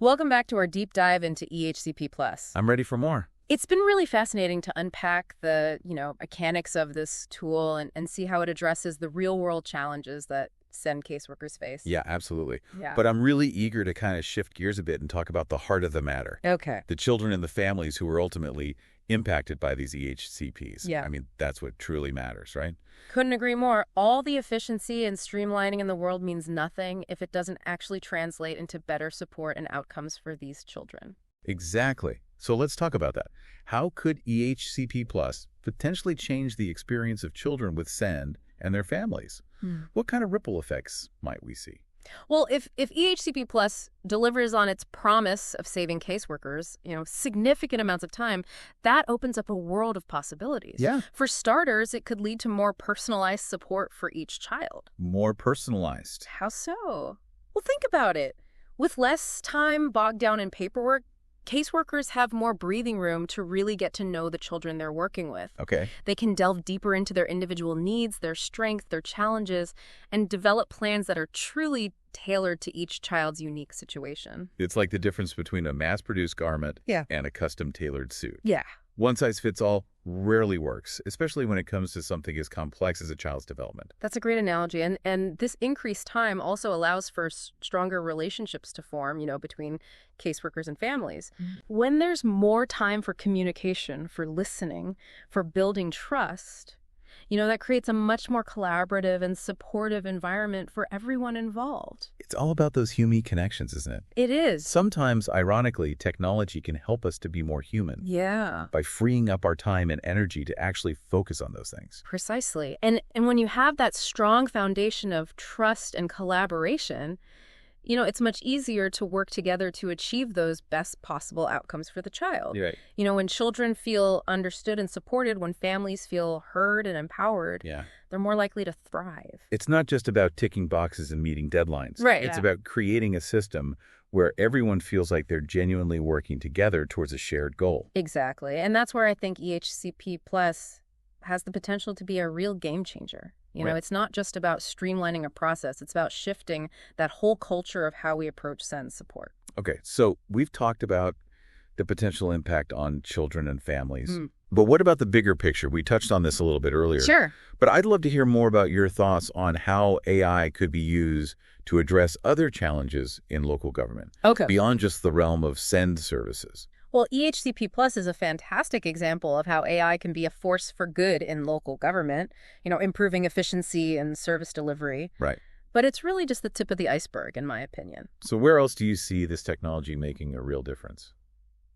Welcome back to our deep dive into EHCP+. I'm ready for more. It's been really fascinating to unpack the, mechanics of this tool and see how it addresses the real-world challenges that SEND caseworkers face. Yeah, absolutely. Yeah. But I'm really eager to kind of shift gears a bit and talk about the heart of the matter. Okay. The children and the families who are ultimately impacted by these EHCPs. Yeah. I mean, that's what truly matters, right? Couldn't agree more. All the efficiency and streamlining in the world means nothing if it doesn't actually translate into better support and outcomes for these children. Exactly. So let's talk about that. How could EHCP Plus potentially change the experience of children with SEND and their families? What kind of ripple effects might we see? Well, if EHCP Plus delivers on its promise of saving caseworkers, significant amounts of time, that opens up a world of possibilities. Yeah. For starters, it could lead to more personalized support for each child. More personalized. How so? Well, think about it. With less time bogged down in paperwork, caseworkers have more breathing room to really get to know the children they're working with. Okay. They can delve deeper into their individual needs, their strengths, their challenges, and develop plans that are truly tailored to each child's unique situation. It's like the difference between a mass-produced garment Yeah. and a custom-tailored suit. Yeah. One size fits all rarely works, especially when it comes to something as complex as a child's development. That's a great analogy. And this increased time also allows for stronger relationships to form, between caseworkers and families. When there's more time for communication, for listening, for building trust, that creates a much more collaborative and supportive environment for everyone involved. It's all about those human connections, isn't it? It is. Sometimes, ironically, technology can help us to be more human Yeah. by freeing up our time and energy to actually focus on those things. Precisely. And when you have that strong foundation of trust and collaboration, it's much easier to work together to achieve those best possible outcomes for the child. Right. When children feel understood and supported, when families feel heard and empowered, Yeah. they're more likely to thrive. It's not just about ticking boxes and meeting deadlines. Right. It's Yeah. about creating a system where everyone feels like they're genuinely working together towards a shared goal. Exactly. And that's where I think EHCP Plus has the potential to be a real game changer. Right. It's not just about streamlining a process. It's about shifting that whole culture of how we approach SEND support. Okay, so we've talked about the potential impact on children and families. But what about the bigger picture? We touched on this a little bit earlier. Sure. But I'd love to hear more about your thoughts on how AI could be used to address other challenges in local government, Okay. beyond just the realm of SEND services. Well, EHCP Plus is a fantastic example of how AI can be a force for good in local government, improving efficiency and service delivery. Right. But it's really just the tip of the iceberg, in my opinion. So where else do you see this technology making a real difference?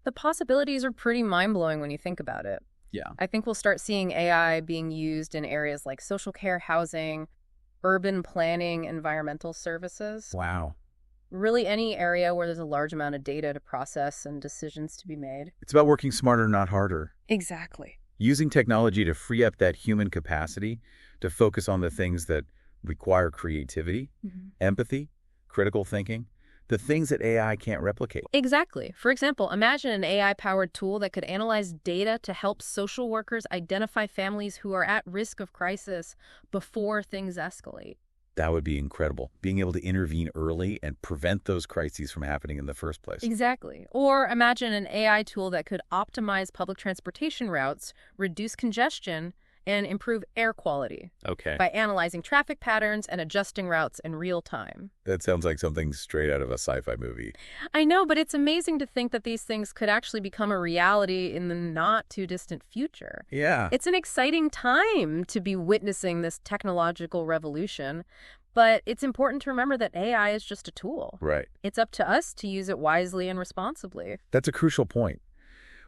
The possibilities are pretty mind-blowing when you think about it. Yeah. I think we'll start seeing AI being used in areas like social care, housing, urban planning, environmental services. Wow. Really any area where there's a large amount of data to process and decisions to be made. It's about working smarter, not harder. Exactly. Using technology to free up that human capacity to focus on the things that require creativity, empathy, critical thinking, the things that AI can't replicate. Exactly. For example, imagine an AI-powered tool that could analyze data to help social workers identify families who are at risk of crisis before things escalate. That would be incredible, being able to intervene early and prevent those crises from happening in the first place. Exactly. Or imagine an AI tool that could optimize public transportation routes, reduce congestion, and improve air quality Okay. by analyzing traffic patterns and adjusting routes in real time. That sounds like something straight out of a sci-fi movie. I know, but it's amazing to think that these things could actually become a reality in the not-too-distant future. Yeah. It's an exciting time to be witnessing this technological revolution, but it's important to remember that AI is just a tool. Right. It's up to us to use it wisely and responsibly. That's a crucial point.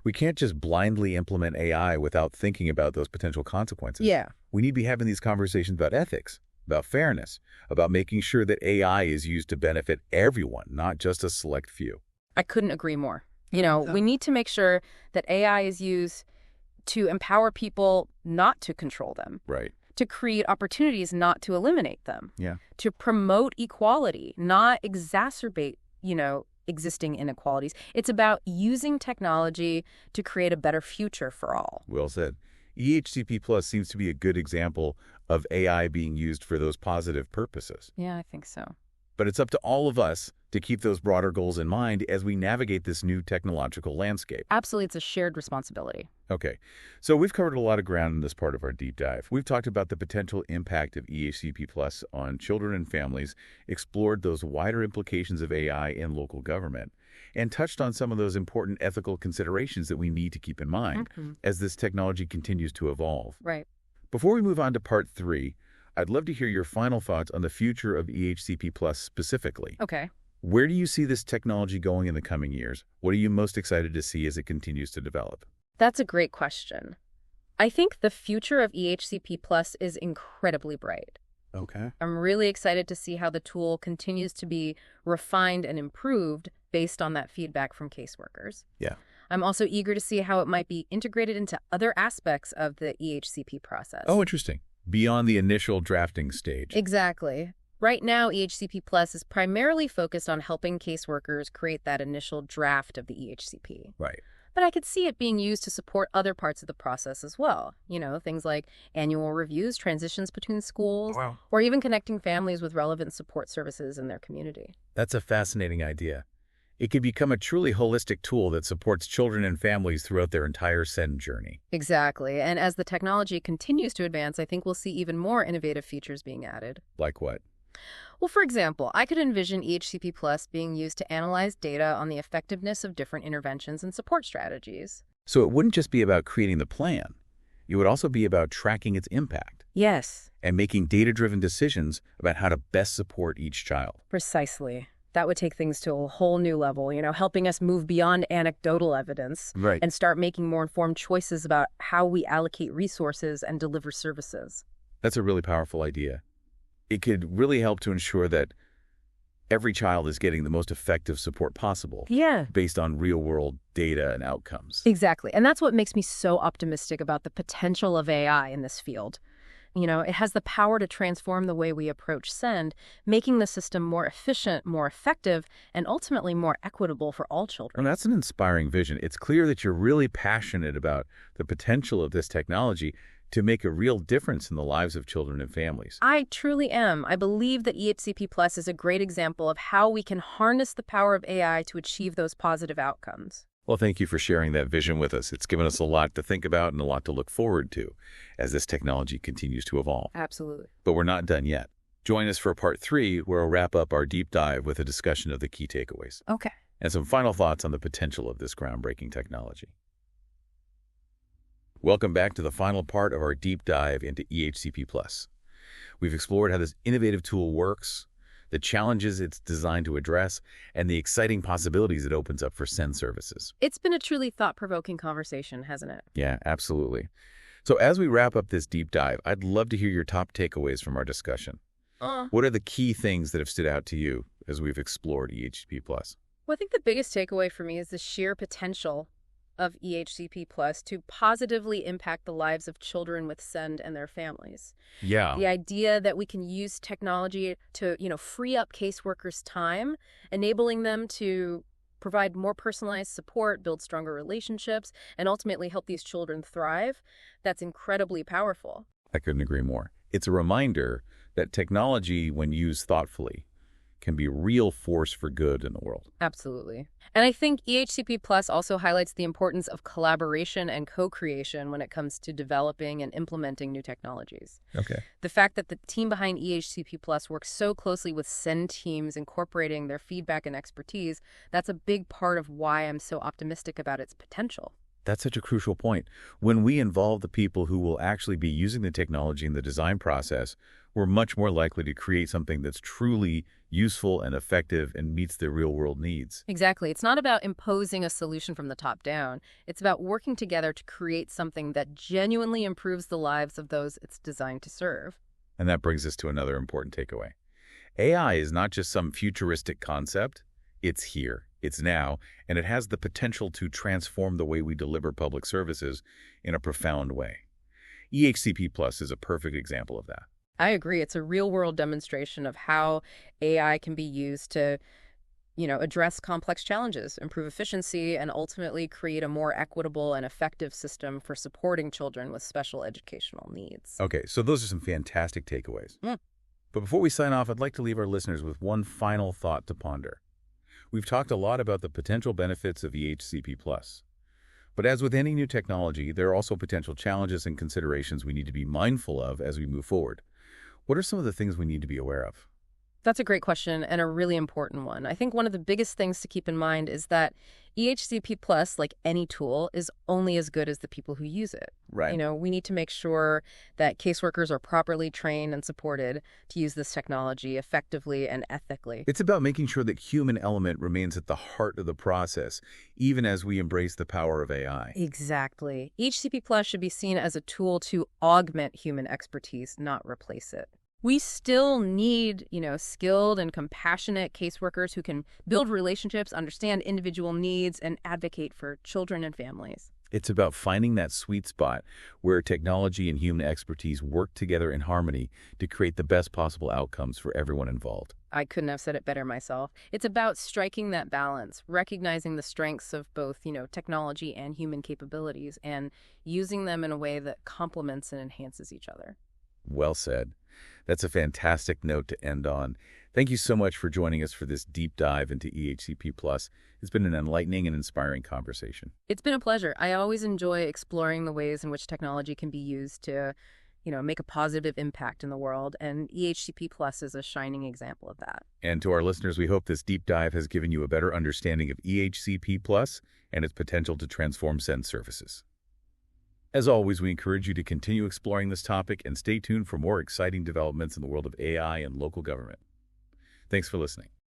We can't just blindly implement AI without thinking about those potential consequences. Yeah. We need to be having these conversations about ethics, about fairness, about making sure that AI is used to benefit everyone, not just a select few. I couldn't agree more. We need to make sure that AI is used to empower people, not to control them. Right. To create opportunities, not to eliminate them. Yeah. To promote equality, not exacerbate, existing inequalities. It's about using technology to create a better future for all. Well said. EHCP Plus seems to be a good example of AI being used for those positive purposes. Yeah, I think so. But it's up to all of us to keep those broader goals in mind as we navigate this new technological landscape. Absolutely, it's a shared responsibility. Okay, so we've covered a lot of ground in this part of our deep dive. We've talked about the potential impact of EHCP Plus on children and families, explored those wider implications of AI in local government, and touched on some of those important ethical considerations that we need to keep in mind as this technology continues to evolve. Right. Before we move on to part 3, I'd love to hear your final thoughts on the future of EHCP Plus specifically. Okay. Where do you see this technology going in the coming years? What are you most excited to see as it continues to develop? That's a great question. I think the future of EHCP Plus is incredibly bright. Okay. I'm really excited to see how the tool continues to be refined and improved based on that feedback from caseworkers. Yeah. I'm also eager to see how it might be integrated into other aspects of the EHCP process. Oh, interesting. Beyond the initial drafting stage. Exactly. Right now, EHCP Plus is primarily focused on helping caseworkers create that initial draft of the EHCP. Right. But I could see it being used to support other parts of the process as well. You know, things like annual reviews, transitions between schools, or even connecting families with relevant support services in their community. That's a fascinating idea. It could become a truly holistic tool that supports children and families throughout their entire SEND journey. Exactly. And as the technology continues to advance, I think we'll see even more innovative features being added. Like what? Well, for example, I could envision EHCP Plus being used to analyze data on the effectiveness of different interventions and support strategies. So it wouldn't just be about creating the plan. It would also be about tracking its impact. Yes. And making data-driven decisions about how to best support each child. Precisely. That would take things to a whole new level, helping us move beyond anecdotal evidence and start making more informed choices about how we allocate resources and deliver services. That's a really powerful idea. It could really help to ensure that every child is getting the most effective support possible. Yeah. Based on real-world data and outcomes. Exactly. And that's what makes me so optimistic about the potential of AI in this field. It has the power to transform the way we approach SEND, making the system more efficient, more effective, and ultimately more equitable for all children. Well, that's an inspiring vision. It's clear that you're really passionate about the potential of this technology to make a real difference in the lives of children and families. I truly am. I believe that EHCP Plus is a great example of how we can harness the power of AI to achieve those positive outcomes. Well, thank you for sharing that vision with us. It's given us a lot to think about and a lot to look forward to as this technology continues to evolve. Absolutely. But we're not done yet. Join us for part 3, where we'll wrap up our deep dive with a discussion of the key takeaways. Okay. And some final thoughts on the potential of this groundbreaking technology. Welcome back to the final part of our deep dive into EHCP Plus. We've explored how this innovative tool works, the challenges it's designed to address, and the exciting possibilities it opens up for SEND services. It's been a truly thought-provoking conversation, hasn't it? Yeah, absolutely. So as we wrap up this deep dive, I'd love to hear your top takeaways from our discussion. What are the key things that have stood out to you as we've explored EHCP Plus? Well, I think the biggest takeaway for me is the sheer potential of EHCP Plus to positively impact the lives of children with SEND and their families. Yeah. The idea that we can use technology to, free up caseworkers' time, enabling them to provide more personalized support, build stronger relationships, and ultimately help these children thrive, that's incredibly powerful. I couldn't agree more. It's a reminder that technology, when used thoughtfully, can be a real force for good in the world. Absolutely. And I think EHCP Plus also highlights the importance of collaboration and co-creation when it comes to developing and implementing new technologies. Okay. The fact that the team behind EHCP Plus works so closely with SEND teams, incorporating their feedback and expertise, that's a big part of why I'm so optimistic about its potential. That's such a crucial point. When we involve the people who will actually be using the technology in the design process, we're much more likely to create something that's truly useful and effective and meets their real-world needs. Exactly. It's not about imposing a solution from the top down. It's about working together to create something that genuinely improves the lives of those it's designed to serve. And that brings us to another important takeaway. AI is not just some futuristic concept. It's here, it's now, and it has the potential to transform the way we deliver public services in a profound way. EHCP Plus is a perfect example of that. I agree. It's a real-world demonstration of how AI can be used to, address complex challenges, improve efficiency, and ultimately create a more equitable and effective system for supporting children with special educational needs. Okay, so those are some fantastic takeaways. But before we sign off, I'd like to leave our listeners with one final thought to ponder. We've talked a lot about the potential benefits of EHCP+. But as with any new technology, there are also potential challenges and considerations we need to be mindful of as we move forward. What are some of the things we need to be aware of? That's a great question and a really important one. I think one of the biggest things to keep in mind is that EHCP Plus, like any tool, is only as good as the people who use it. Right. We need to make sure that caseworkers are properly trained and supported to use this technology effectively and ethically. It's about making sure that human element remains at the heart of the process, even as we embrace the power of AI. Exactly. EHCP Plus should be seen as a tool to augment human expertise, not replace it. We still need, skilled and compassionate caseworkers who can build relationships, understand individual needs, and advocate for children and families. It's about finding that sweet spot where technology and human expertise work together in harmony to create the best possible outcomes for everyone involved. I couldn't have said it better myself. It's about striking that balance, recognizing the strengths of both, technology and human capabilities, and using them in a way that complements and enhances each other. Well said. That's a fantastic note to end on. Thank you so much for joining us for this deep dive into EHCP+. It's been an enlightening and inspiring conversation. It's been a pleasure. I always enjoy exploring the ways in which technology can be used to, make a positive impact in the world, and EHCP Plus is a shining example of that. And to our listeners, we hope this deep dive has given you a better understanding of EHCP+ and its potential to transform send services. As always, we encourage you to continue exploring this topic and stay tuned for more exciting developments in the world of AI and local government. Thanks for listening.